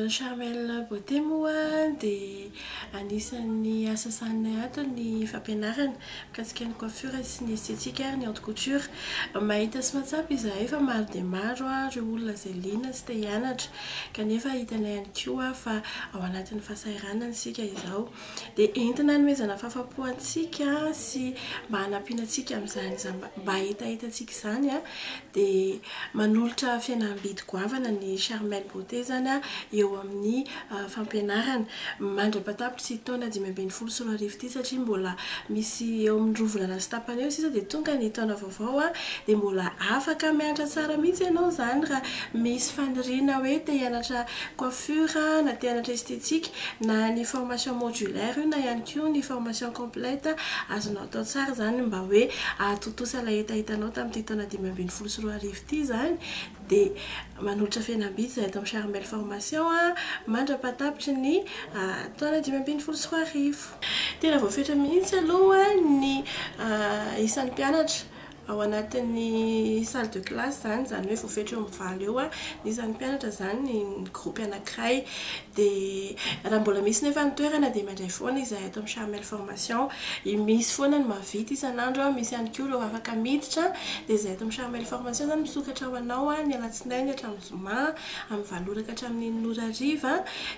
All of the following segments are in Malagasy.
Charmel Beauté moa dia anisan'ny asa sanay ato ny fampianarana mikasika ny coiffure sy ny esthétique ny haute couture. Mahita sy mahatsapa izahay fa maro dia maro ireo olona izay liana sy te hianatra kanefa hitanay ihany koa fa ao anatin'ny fahasahiranana isika izao dia entina hanomezana fahafapoantsika sy mba hanampiana antsika amin'izany mba hitahitantsika izany dia manolotra fihenam-bidy goavana ny Charmel Beauté zany eo amin'ny fampianarana mandra-patapitra sy taona 2024 ity satria mbola misy eo amin'ny rovolana sy tapany eo sisa dia tonga ny taona vaovao dia mbola afaka mianatra tsara mihitsy ianao zany raha misy faniriana hoe te hianatra coiffure na te hianatra esthétique na ny formation modulaire na ihany koa ny formation complète azonao atao tsara zany mba hoe atotosa ilay etahitanao tamin'ity taona 2024 ity zany dia manolotra fihenam-bidy izahay eto amin'ny Charmel formation mandra-patapitra ny taona 2024. Tena voafetra mihitsy aloha ny isan'ny mpianatra ao anatin'ny salle de classe zany hoe voafetra eo amin'ny 20 eo ny isan'ny mpianatra zany ny groupe anankiray dia raha mbola misy nefa ny toerana dia mandray foana izahay eto amin'ny Charmel formation misy foana ny mahavita isan'andro misy ihany koa ireo afaka miditra dia izahay eto amin'ny Charmel formation zany misokatra ho anao ny alatsinainy hatramin'ny zoma amin'ny valoraka hatramin'ny norariva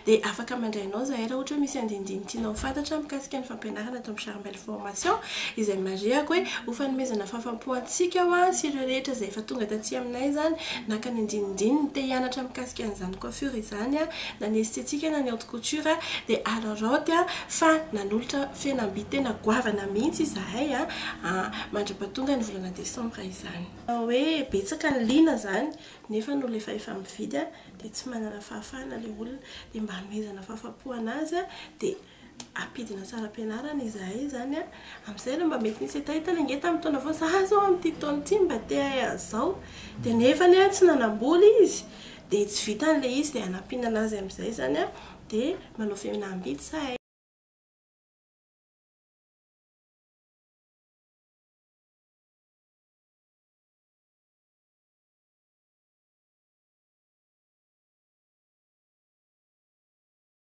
dia afaka mandrainao izahay raha ohatra hoe misy andindiny tianao fantatra mikasika ny fampianarana eto amin'ny Charmel formation izay marihako hoe ho fanomezana fahafapoantsika sy ireo rehetra izay efa tonga taty aminay zany naka ny andinindiny te hianatra mikasika an'izany coiffure izany na ny esthétique na ny haute couture dia araroty fa nanolotra fihenam-bidy tena goavana mihitsy izahay mandra-pahatonga ny volana desambra izany hoe betsaka ny liana zany nefa no lefa efa mividy dia tsy manana fahafahana ilay olona dia mba hanomezana fahafapoana azy dia apidina tsara ampianarana izahay zany amin'izay mba mety nisy hetahita inge tamin'ny taona vao zao amin'ity taona ity mba te an'izao dia nefa tsy nanamboly izy dia tsy vitan'ilay izy dia hanampiana anazy amin'izay zany dia manao fihenam-bidy izahay.